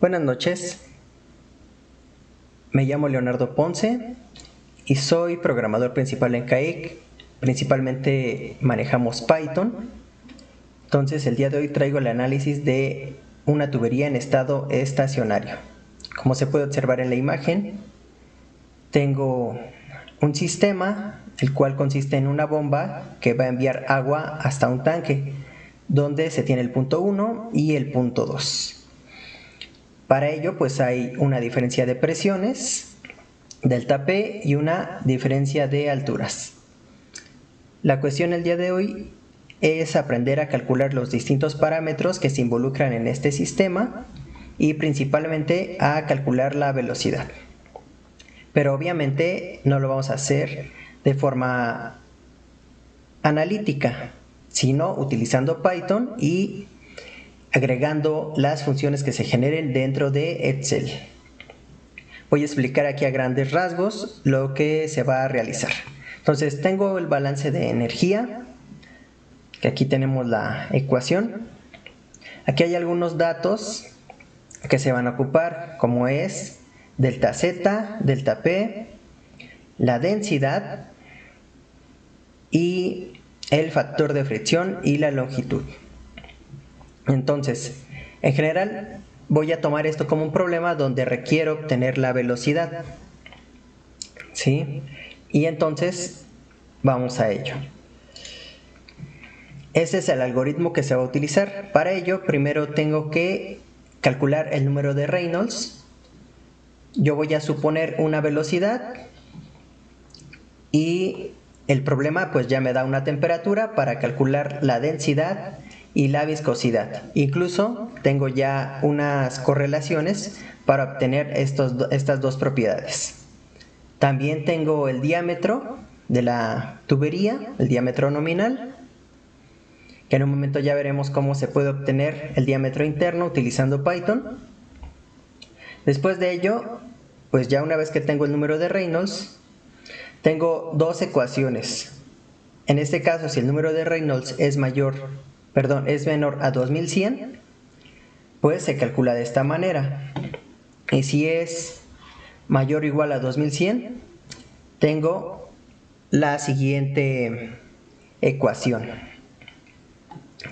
Buenas noches, me llamo Leonardo Ponce y soy programador principal en CAIC. Principalmente manejamos Python. Entonces el día de hoy traigo el análisis de una tubería en estado estacionario. Como se puede observar en la imagen, tengo un sistema el cual consiste en una bomba que va a enviar agua hasta un tanque donde se tiene el punto 1 y el punto 2. Para ello pues hay una diferencia de presiones, delta P, y una diferencia de alturas. La cuestión el día de hoy es aprender a calcular los distintos parámetros que se involucran en este sistema y principalmente a calcular la velocidad. Pero obviamente no lo vamos a hacer de forma analítica, sino utilizando Python y agregando las funciones que se generen dentro de Excel. Voy a explicar aquí a grandes rasgos lo que se va a realizar. Entonces tengo el balance de energía, que aquí tenemos la ecuación. Aquí hay algunos datos que se van a ocupar, como es delta Z, delta P, la densidad y el factor de fricción y la longitud. Entonces, en general voy a tomar esto como un problema donde requiero obtener la velocidad, ¿sí? Y entonces vamos a ello. Ese es el algoritmo que se va a utilizar. Para ello, primero tengo que calcular el número de Reynolds. Yo voy a suponer una velocidad y el problema pues ya me da una temperatura para calcular la densidad y la viscosidad. Incluso tengo ya unas correlaciones para obtener estas dos propiedades. También tengo el diámetro de la tubería, el diámetro nominal, que en un momento ya veremos cómo se puede obtener el diámetro interno utilizando Python. Después de ello, pues ya una vez que tengo el número de Reynolds, tengo dos ecuaciones. En este caso, si el número de Reynolds es menor a 2100, pues se calcula de esta manera. Y si es mayor o igual a 2100, tengo la siguiente ecuación.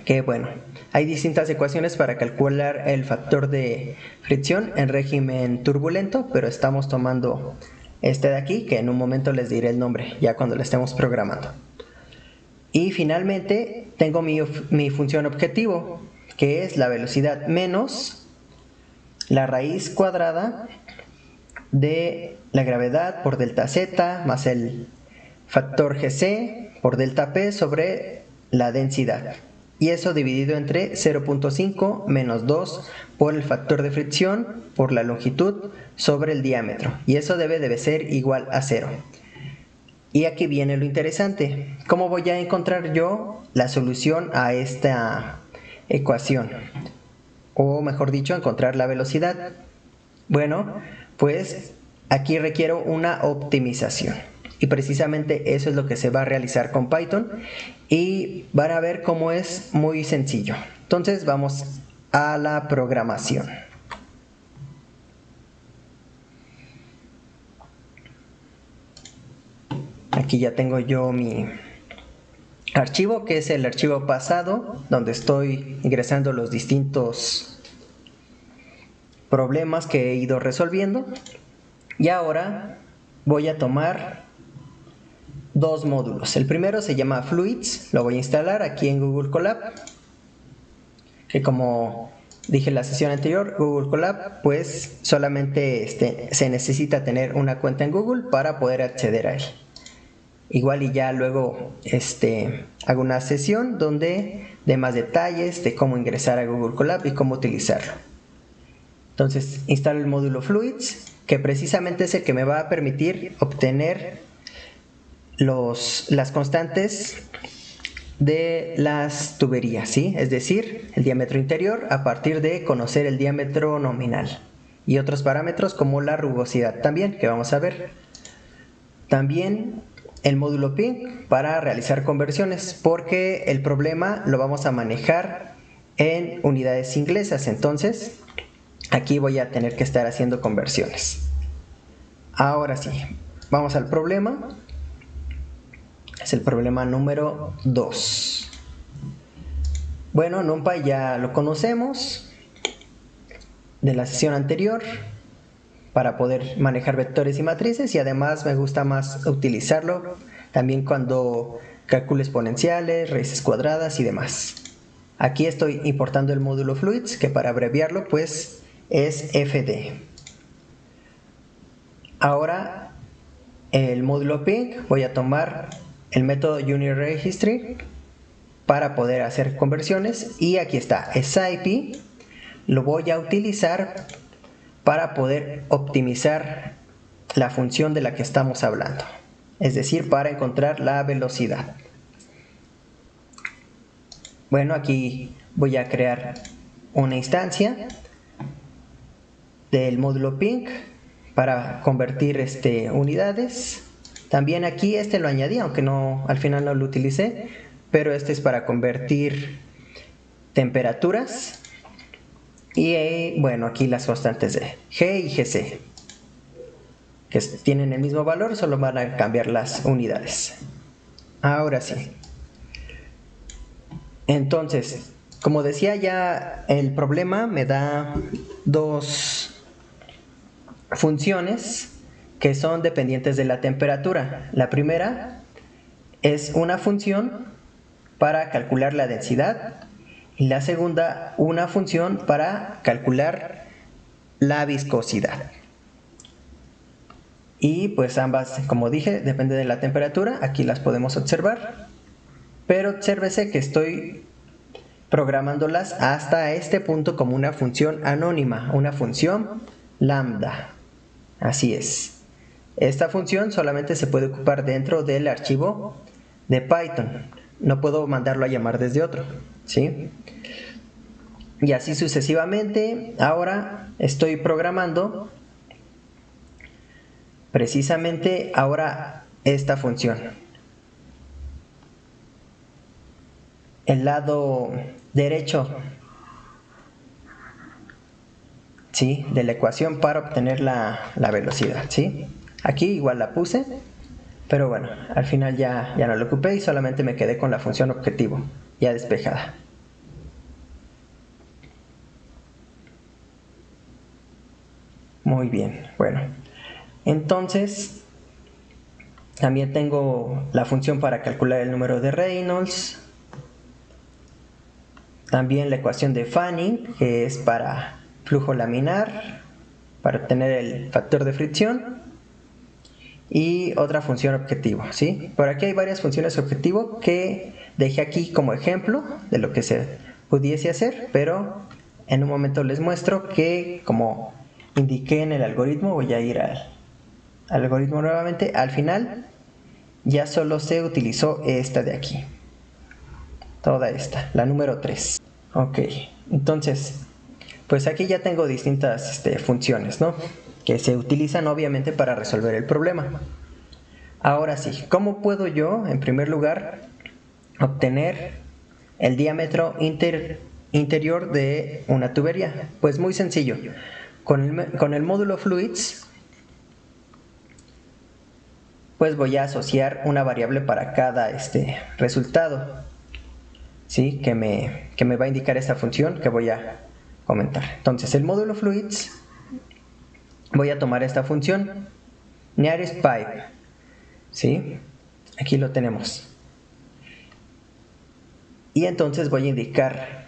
Que bueno, hay distintas ecuaciones para calcular el factor de fricción en régimen turbulento, pero estamos tomando este de aquí, que en un momento les diré el nombre, ya cuando lo estemos programando. Y finalmente tengo mi función objetivo, que es la velocidad menos la raíz cuadrada de la gravedad por delta Z más el factor Gc por delta P sobre la densidad. Y eso dividido entre 0.5 menos 2 por el factor de fricción por la longitud sobre el diámetro. Y eso debe ser igual a 0. Y aquí viene lo interesante. ¿Cómo voy a encontrar yo la solución a esta ecuación? O mejor dicho, encontrar la velocidad. Bueno, pues aquí requiero una optimización. Y precisamente eso es lo que se va a realizar con Python. Y van a ver cómo es muy sencillo. Entonces vamos a la programación. Aquí ya tengo yo mi archivo, que es el archivo pasado, donde estoy ingresando los distintos problemas que he ido resolviendo. Y ahora voy a tomar dos módulos. El primero se llama Fluids, lo voy a instalar aquí en Google Colab, que como dije en la sesión anterior, Google Colab pues solamente se necesita tener una cuenta en Google para poder acceder a él. Igual y ya luego hago una sesión donde dé más detalles de cómo ingresar a Google Colab y cómo utilizarlo. Entonces instalo el módulo Fluids, que precisamente es el que me va a permitir obtener las constantes de las tuberías, ¿sí? Es decir, el diámetro interior a partir de conocer el diámetro nominal y otros parámetros como la rugosidad también, que vamos a ver. También el módulo PIN para realizar conversiones, porque el problema lo vamos a manejar en unidades inglesas. Entonces aquí voy a tener que estar haciendo conversiones. Ahora sí, vamos al problema. Es el problema número 2. Bueno, NumPy ya lo conocemos de la sesión anterior para poder manejar vectores y matrices, y además me gusta más utilizarlo también cuando calculo exponenciales, raíces cuadradas y demás. Aquí estoy importando el módulo fluids, que para abreviarlo pues es FD. Ahora el módulo ping voy a tomar el método UniRegistry para poder hacer conversiones, y aquí está SciPy, lo voy a utilizar para poder optimizar la función de la que estamos hablando, es decir, para encontrar la velocidad. Bueno, aquí voy a crear una instancia del módulo ping para convertir unidades. También aquí lo añadí, aunque no, al final no lo utilicé, pero este es para convertir temperaturas. Y bueno, aquí las constantes de G y GC, que tienen el mismo valor, solo van a cambiar las unidades. Ahora sí. Entonces, como decía ya, el problema me da dos funciones que son dependientes de la temperatura. La primera es una función para calcular la densidad, y la segunda una función para calcular la viscosidad. Y pues ambas, como dije, depende de la temperatura. Aquí las podemos observar, pero obsérvese que estoy programándolas hasta este punto como una función anónima, una función lambda. Así es. Esta función solamente se puede ocupar dentro del archivo de Python. No puedo mandarlo a llamar desde otro, ¿sí? Y así sucesivamente. Ahora estoy programando precisamente ahora esta función. El lado derecho, ¿sí?, de la ecuación para obtener la velocidad, ¿sí? Aquí igual la puse, pero bueno, al final ya no lo ocupé y solamente me quedé con la función objetivo ya despejada. Muy bien, bueno, entonces también tengo la función para calcular el número de Reynolds, también la ecuación de Fanning, que es para flujo laminar, para obtener el factor de fricción, y otra función objetivo, ¿sí? Por aquí hay varias funciones objetivo que dejé aquí como ejemplo de lo que se pudiese hacer, pero en un momento les muestro que, como indiqué en el algoritmo, voy a ir al algoritmo nuevamente. Al final ya solo se utilizó esta de aquí, toda esta, la número 3. Ok, entonces pues aquí ya tengo distintas funciones, ¿no?, que se utilizan obviamente para resolver el problema. Ahora sí, ¿cómo puedo yo, en primer lugar, obtener el diámetro interior de una tubería? Pues muy sencillo. Con el módulo fluids, pues voy a asociar una variable para cada resultado, ¿sí?, que me va a indicar esta función que voy a comentar. Entonces, el módulo fluids, voy a tomar esta función nearest pipe, ¿sí?, aquí lo tenemos, y entonces voy a indicar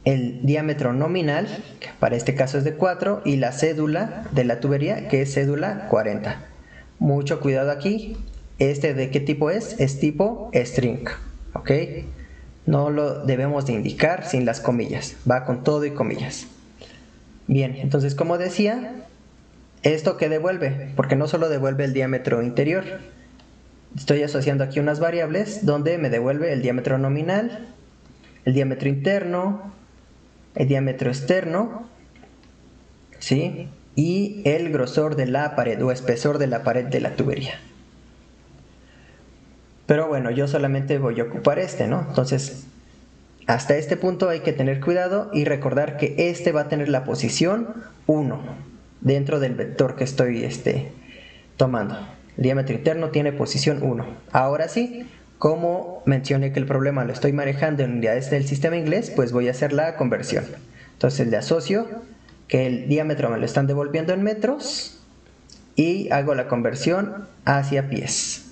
el diámetro nominal, que para este caso es de 4, y la cédula de la tubería, que es cédula 40. Mucho cuidado aquí. ¿De qué tipo es? Es tipo string, ¿ok? No lo debemos de indicar sin las comillas, va con todo y comillas. Bien, entonces, como decía, ¿esto qué devuelve? Porque no solo devuelve el diámetro interior. Estoy asociando aquí unas variables donde me devuelve el diámetro nominal, el diámetro interno, el diámetro externo, ¿sí?, y el grosor de la pared o espesor de la pared de la tubería. Pero bueno, yo solamente voy a ocupar ¿no? Entonces, hasta este punto hay que tener cuidado y recordar que este va a tener la posición 1 dentro del vector que estoy tomando. El diámetro interno tiene posición 1. Ahora sí, como mencioné que el problema lo estoy manejando en unidades del sistema inglés, pues voy a hacer la conversión. Entonces le asocio que el diámetro me lo están devolviendo en metros y hago la conversión hacia pies.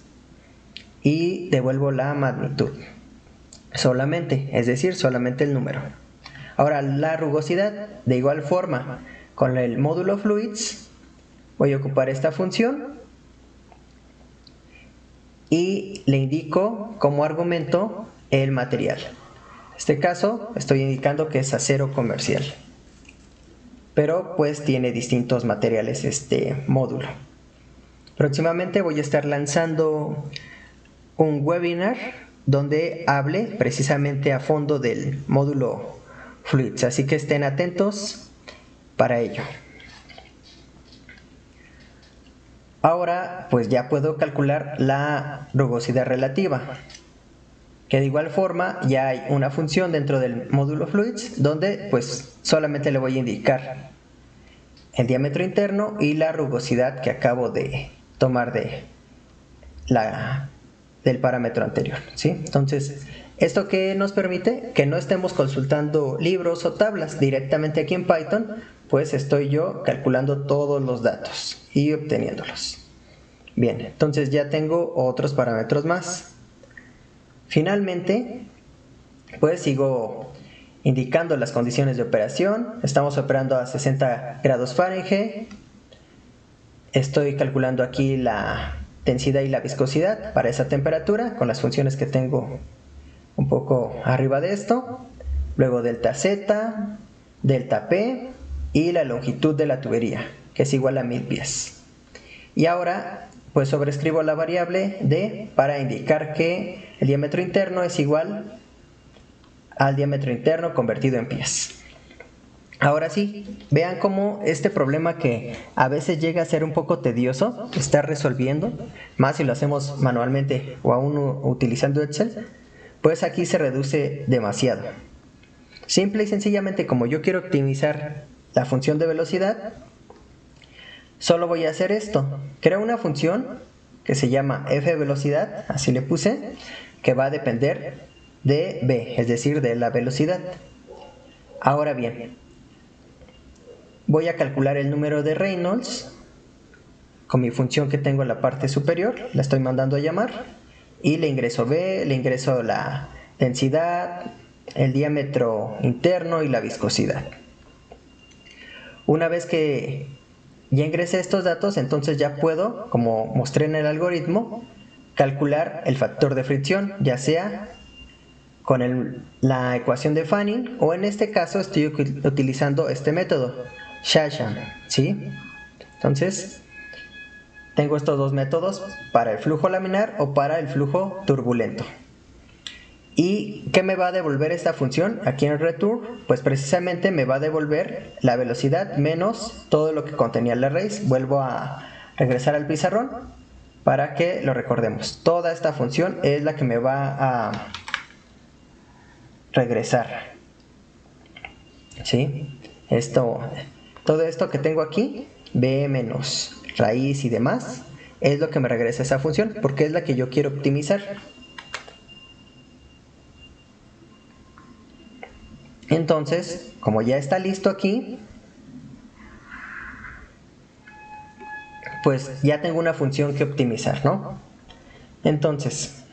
Y devuelvo la magnitud. Solamente, es decir, solamente el número. Ahora la rugosidad, de igual forma, con el módulo fluids, voy a ocupar esta función y le indico como argumento el material. En este caso estoy indicando que es acero comercial, pero pues tiene distintos materiales este módulo. Próximamente voy a estar lanzando un webinar donde hable precisamente a fondo del módulo fluids, así que estén atentos para ello. Ahora pues ya puedo calcular la rugosidad relativa, que de igual forma ya hay una función dentro del módulo fluids donde pues solamente le voy a indicar el diámetro interno y la rugosidad que acabo de tomar del parámetro anterior, ¿sí? Entonces, ¿esto qué nos permite? Que no estemos consultando libros o tablas directamente aquí en Python, pues estoy yo calculando todos los datos y obteniéndolos. Bien, entonces ya tengo otros parámetros más. Finalmente, pues sigo indicando las condiciones de operación. Estamos operando a 60 grados Fahrenheit. Estoy calculando aquí la densidad y la viscosidad para esa temperatura con las funciones que tengo un poco arriba de esto. Luego delta Z, delta P y la longitud de la tubería, que es igual a 1000 pies. Y ahora pues sobrescribo la variable D para indicar que el diámetro interno es igual al diámetro interno convertido en pies. Ahora sí, vean cómo este problema que a veces llega a ser un poco tedioso, está resolviendo, más si lo hacemos manualmente o aún utilizando Excel, pues aquí se reduce demasiado. Simple y sencillamente, como yo quiero optimizar la función de velocidad, solo voy a hacer esto. Creo una función que se llama fvelocidad, así le puse, que va a depender de v, es decir, de la velocidad. Ahora bien, voy a calcular el número de Reynolds con mi función que tengo en la parte superior, la estoy mandando a llamar y le ingreso V, le ingreso la densidad, el diámetro interno y la viscosidad. Una vez que ya ingresé estos datos, entonces ya puedo, como mostré en el algoritmo, calcular el factor de fricción, ya sea con la ecuación de Fanning o en este caso estoy utilizando este método, Shashan, ¿sí? Entonces, tengo estos dos métodos para el flujo laminar o para el flujo turbulento. ¿Y qué me va a devolver esta función aquí en el return? Pues precisamente me va a devolver la velocidad menos todo lo que contenía el arrays. Vuelvo a regresar al pizarrón para que lo recordemos. Toda esta función es la que me va a regresar, ¿sí? Todo esto que tengo aquí, b menos raíz y demás, es lo que me regresa esa función, porque es la que yo quiero optimizar. Entonces, como ya está listo aquí, pues ya tengo una función que optimizar, ¿no? Entonces,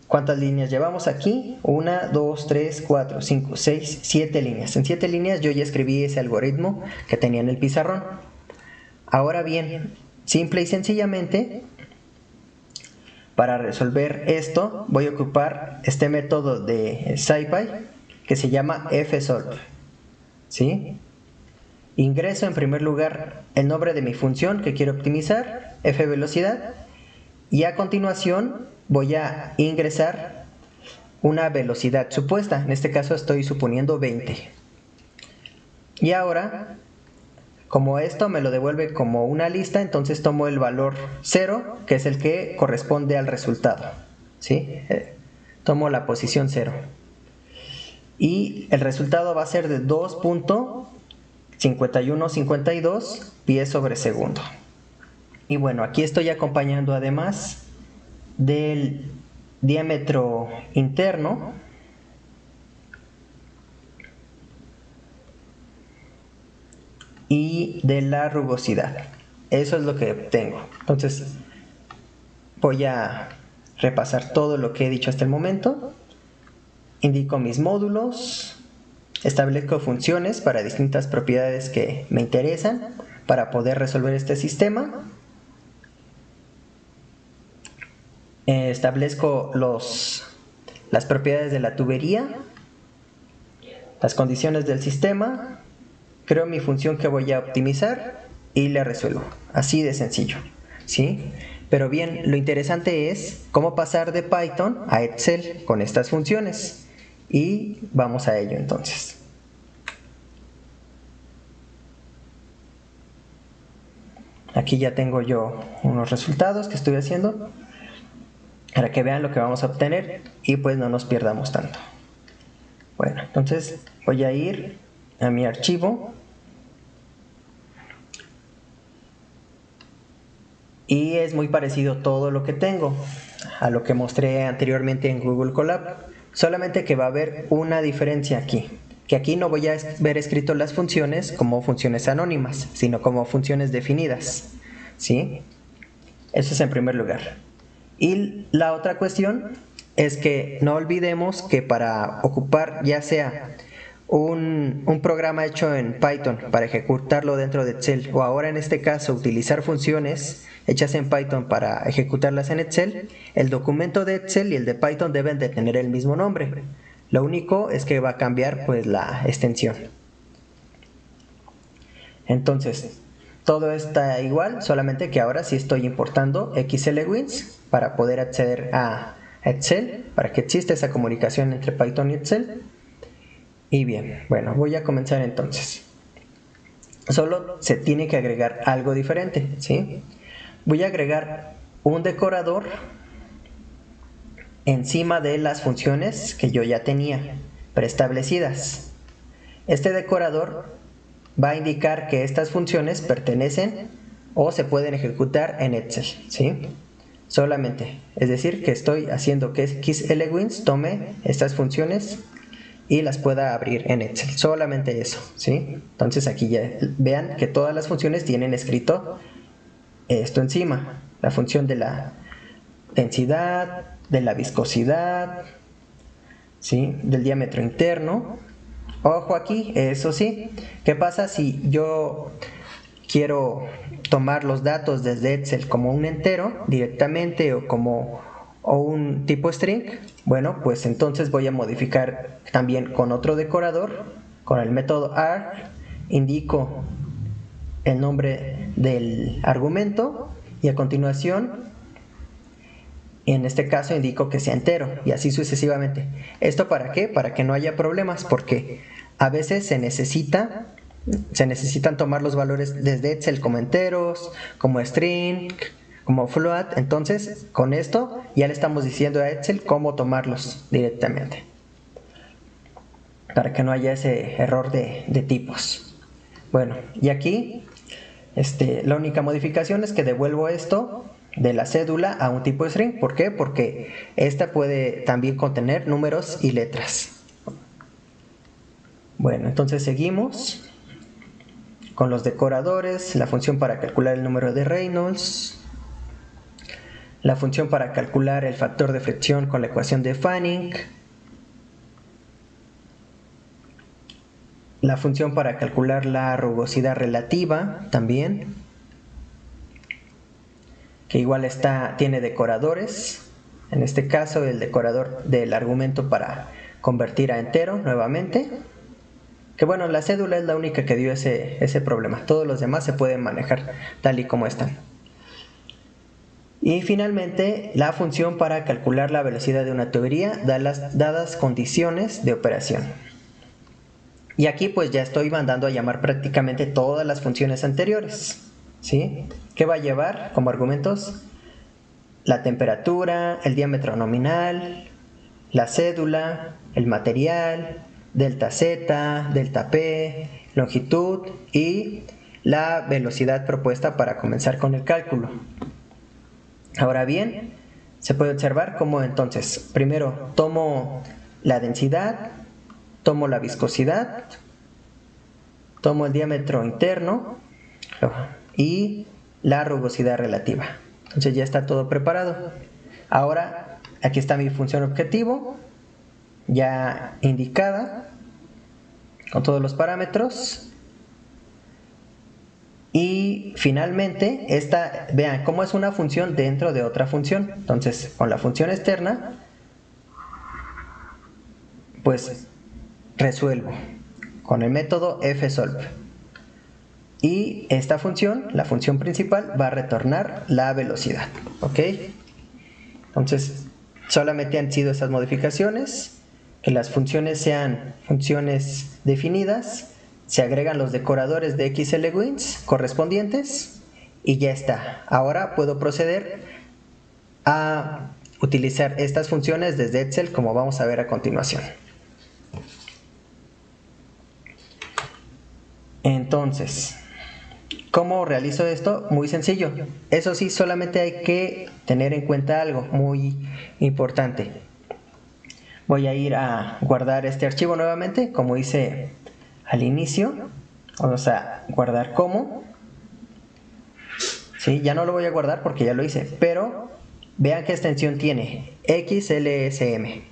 ¿cuántas líneas llevamos aquí? 1, 2, 3, 4, 5, 6, 7 líneas. En 7 líneas yo ya escribí ese algoritmo que tenía en el pizarrón. Ahora bien, simple y sencillamente, para resolver esto, voy a ocupar este método de SciPy que se llama fsolve, ¿sí? Ingreso en primer lugar el nombre de mi función que quiero optimizar, fvelocidad, y a continuación voy a ingresar una velocidad supuesta, en este caso estoy suponiendo 20. Y ahora, como esto me lo devuelve como una lista, entonces tomo el valor 0, que es el que corresponde al resultado, ¿sí? Tomo la posición 0. y el resultado va a ser de 2.5152 pies sobre segundo. Y bueno, aquí estoy acompañando además del diámetro interno y de la rugosidad. Eso es lo que tengo. Entonces voy a repasar todo lo que he dicho hasta el momento. Indico mis módulos, establezco funciones para distintas propiedades que me interesan para poder resolver este sistema. Establezco las propiedades de la tubería, las condiciones del sistema, creo mi función que voy a optimizar y la resuelvo. Así de sencillo, ¿sí? Pero bien, lo interesante es cómo pasar de Python a Excel con estas funciones. Y vamos a ello entonces. Aquí ya tengo yo unos resultados que estoy haciendo para que vean lo que vamos a obtener y pues no nos pierdamos tanto. Bueno, entonces voy a ir a mi archivo y es muy parecido todo lo que tengo a lo que mostré anteriormente en Google Colab. Solamente que va a haber una diferencia aquí, que aquí no voy a ver escrito las funciones como funciones anónimas, sino como funciones definidas, ¿sí? Eso es en primer lugar. Y la otra cuestión es que no olvidemos que para ocupar ya sea un programa hecho en Python para ejecutarlo dentro de Excel o ahora en este caso utilizar funciones hechas en Python para ejecutarlas en Excel, el documento de Excel y el de Python deben de tener el mismo nombre. Lo único es que va a cambiar pues la extensión. Entonces, todo está igual, solamente que ahora sí estoy importando XLWins para poder acceder a Excel, para que exista esa comunicación entre Python y Excel. Y bien, bueno, voy a comenzar entonces. Solo se tiene que agregar algo diferente, ¿sí? Voy a agregar un decorador encima de las funciones que yo ya tenía preestablecidas. Este decorador va a indicar que estas funciones pertenecen o se pueden ejecutar en Excel, ¿sí? Solamente, es decir, que estoy haciendo que XLWins tome estas funciones y las pueda abrir en Excel, solamente eso, ¿sí? Entonces aquí ya vean que todas las funciones tienen escrito esto encima, la función de la densidad, de la viscosidad, ¿sí? Del diámetro interno. Ojo aquí, eso sí, ¿qué pasa si yo quiero tomar los datos desde Excel como un entero directamente o un tipo string? Bueno, pues entonces voy a modificar también con otro decorador, con el método arg, indico el nombre del argumento y a continuación, en este caso indico que sea entero y así sucesivamente. ¿Esto para qué? Para que no haya problemas, porque a veces se necesitan tomar los valores desde Excel como enteros, como string, como float. Entonces con esto ya le estamos diciendo a Excel cómo tomarlos directamente, para que no haya ese error de tipos. Bueno, y aquí la única modificación es que devuelvo esto de la cédula a un tipo string. ¿Por qué? Porque esta puede también contener números y letras. Bueno, entonces seguimos con los decoradores, la función para calcular el número de Reynolds, la función para calcular el factor de fricción con la ecuación de Fanning, la función para calcular la rugosidad relativa también, que igual tiene decoradores, en este caso el decorador del argumento para convertir a entero nuevamente, que bueno, la cédula es la única que dio ese problema, todos los demás se pueden manejar tal y como están. Y finalmente la función para calcular la velocidad de una tubería dadas condiciones de operación. Y aquí pues ya estoy mandando a llamar prácticamente todas las funciones anteriores, ¿sí? ¿Qué va a llevar como argumentos? La temperatura, el diámetro nominal, la cédula, el material, delta Z, delta P, longitud y la velocidad propuesta para comenzar con el cálculo. Ahora bien, se puede observar cómo entonces primero tomo la densidad, tomo la viscosidad, tomo el diámetro interno y la rugosidad relativa. Entonces ya está todo preparado. Ahora aquí está mi función objetivo ya indicada con todos los parámetros. Y finalmente, vean cómo es una función dentro de otra función. Entonces, con la función externa, pues resuelvo con el método fsolve. Y esta función, la función principal, va a retornar la velocidad. ¿Ok? Entonces, solamente han sido esas modificaciones, que las funciones sean funciones definidas, se agregan los decoradores de XLWINS correspondientes y ya está. Ahora puedo proceder a utilizar estas funciones desde Excel, como vamos a ver a continuación. Entonces, ¿cómo realizo esto? Muy sencillo. Eso sí, solamente hay que tener en cuenta algo muy importante. Voy a ir a guardar este archivo nuevamente, como hice al inicio. Vamos a guardar como. ¿Sí? Ya no lo voy a guardar porque ya lo hice, pero vean qué extensión tiene, XLSM.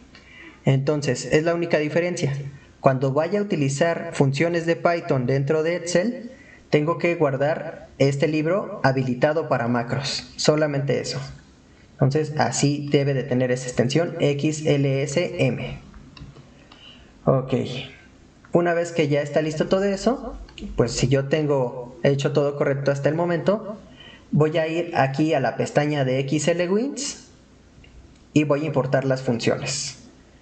Entonces, es la única diferencia. Cuando vaya a utilizar funciones de Python dentro de Excel, tengo que guardar este libro habilitado para macros, solamente eso. Entonces, así debe de tener esa extensión, XLSM. Ok. Una vez que ya está listo todo eso, pues si yo tengo hecho todo correcto hasta el momento, voy a ir aquí a la pestaña de XLWINS y voy a importar las funciones.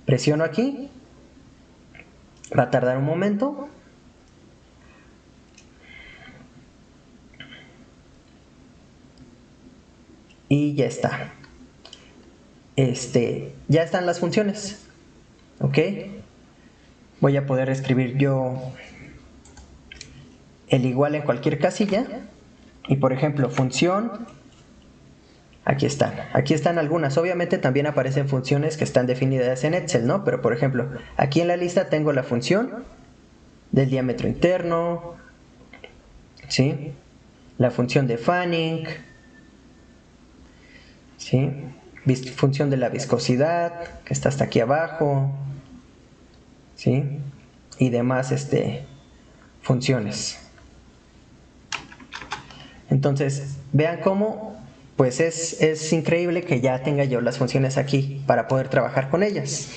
Presiono aquí, va a tardar un momento. Y ya está. Ya están las funciones. ¿Ok? Voy a poder escribir yo el igual en cualquier casilla. Y por ejemplo, función, aquí están algunas. Obviamente también aparecen funciones que están definidas en Excel, ¿no? Pero por ejemplo, aquí en la lista tengo la función del diámetro interno, ¿sí? La función de Fanning, ¿sí? Función de la viscosidad, que está hasta aquí abajo, ¿sí? Y demás funciones. Entonces, vean cómo pues es increíble que ya tenga yo las funciones aquí para poder trabajar con ellas.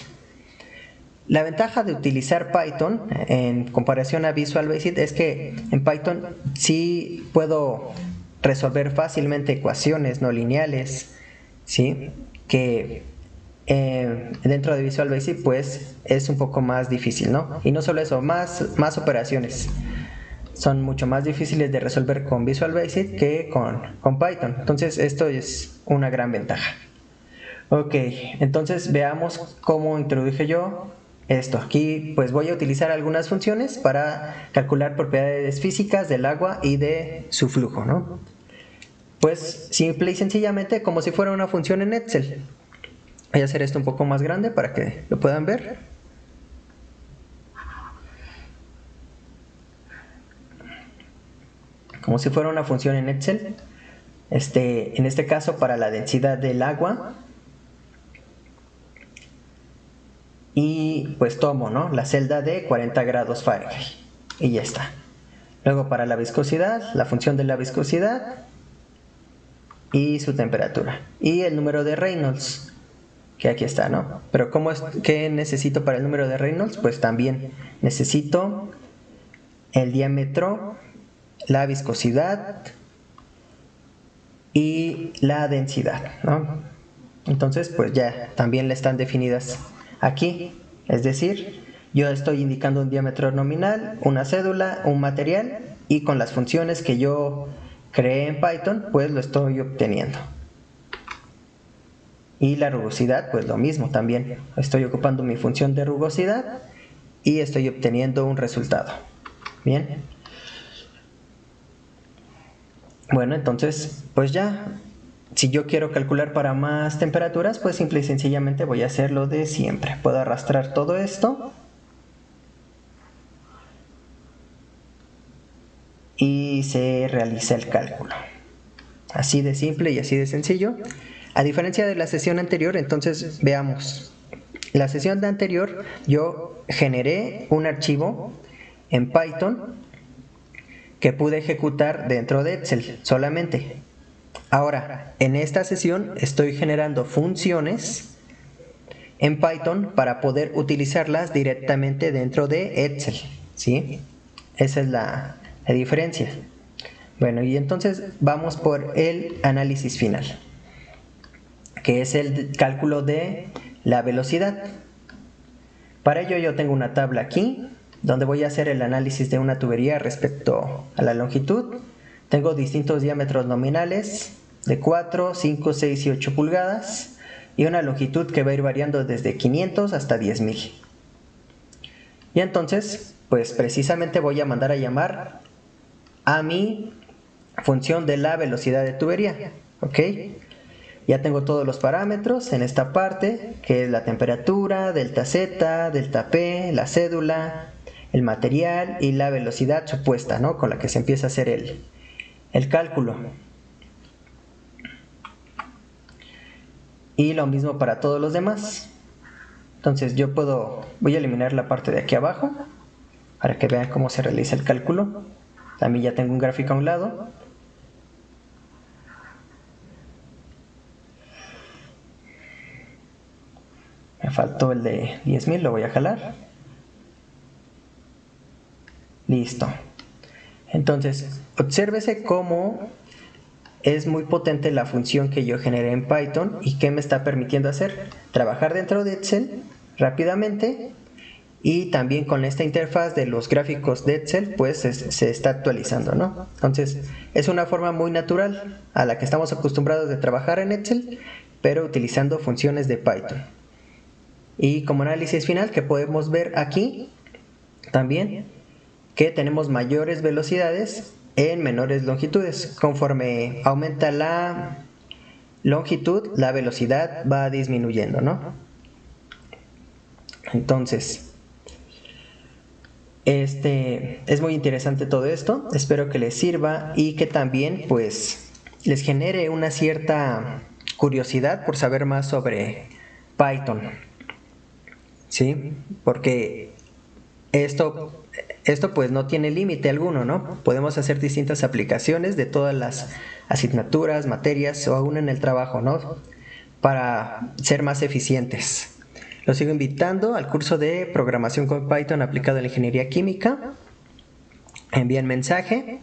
La ventaja de utilizar Python en comparación a Visual Basic es que en Python sí puedo resolver fácilmente ecuaciones no lineales, ¿sí? Que dentro de Visual Basic pues es un poco más difícil, ¿no? Y no solo eso, más operaciones son mucho más difíciles de resolver con Visual Basic que con Python. Entonces esto es una gran ventaja. Ok, entonces veamos cómo introduje yo esto. Aquí pues voy a utilizar algunas funciones para calcular propiedades físicas del agua y de su flujo, ¿no? Pues simple y sencillamente como si fuera una función en Excel. Voy a hacer esto un poco más grande para que lo puedan ver. Como si fuera una función en Excel. En este caso para la densidad del agua. Y pues tomo, ¿no?, la celda de 40 grados Fahrenheit. Y ya está. Luego para la viscosidad, la función de la viscosidad y su temperatura. Y el número de Reynolds, que aquí está, ¿no? Pero ¿qué necesito para el número de Reynolds? Pues también necesito el diámetro, la viscosidad y la densidad, ¿no? Entonces pues ya también le están definidas aquí, es decir, yo estoy indicando un diámetro nominal, una cédula, un material y con las funciones que yo creé en Python pues lo estoy obteniendo. Y la rugosidad pues lo mismo también, estoy ocupando mi función de rugosidad y estoy obteniendo un resultado. Bien. Bueno, entonces, pues ya, si yo quiero calcular para más temperaturas, pues simple y sencillamente voy a hacer lo de siempre. Puedo arrastrar todo esto y se realiza el cálculo. Así de simple y así de sencillo. A diferencia de la sesión anterior, entonces veamos. La sesión anterior yo generé un archivo en Python que pude ejecutar dentro de Excel solamente. Ahora, en esta sesión estoy generando funciones en Python para poder utilizarlas directamente dentro de Excel, ¿sí? Esa es la diferencia. Bueno, y entonces vamos por el análisis final, que es el cálculo de la velocidad. Para ello yo tengo una tabla aquí, donde voy a hacer el análisis de una tubería respecto a la longitud. Tengo distintos diámetros nominales de 4, 5, 6 y 8 pulgadas y una longitud que va a ir variando desde 500 hasta 10.000. Y entonces, pues precisamente voy a mandar a llamar a mi función de la velocidad de tubería, ¿ok? Ya tengo todos los parámetros en esta parte, que es la temperatura, delta Z, delta P, la cédula, el material y la velocidad supuesta, ¿no? Con la que se empieza a hacer el cálculo. Y lo mismo para todos los demás. Entonces voy a eliminar la parte de aquí abajo, para que vean cómo se realiza el cálculo. También ya tengo un gráfico a un lado. Me faltó el de 10.000, lo voy a jalar. Listo. Entonces, obsérvese cómo es muy potente la función que yo generé en Python y que me está permitiendo hacer trabajar dentro de Excel rápidamente, y también con esta interfaz de los gráficos de Excel pues se está actualizando, ¿no? Entonces es una forma muy natural a la que estamos acostumbrados de trabajar en Excel, pero utilizando funciones de Python. Y como análisis final, que podemos ver aquí también que tenemos mayores velocidades en menores longitudes. Conforme aumenta la longitud, la velocidad va disminuyendo, ¿no? Entonces, es muy interesante todo esto. Espero que les sirva y que también pues les genere una cierta curiosidad por saber más sobre Python, ¿sí? Porque esto pues no tiene límite alguno, ¿no? Podemos hacer distintas aplicaciones de todas las asignaturas, materias o aún en el trabajo, ¿no? Para ser más eficientes. Los sigo invitando al curso de programación con Python aplicado a la ingeniería química. Envíen mensaje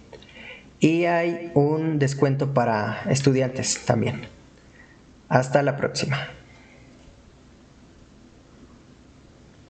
y hay un descuento para estudiantes también. Hasta la próxima.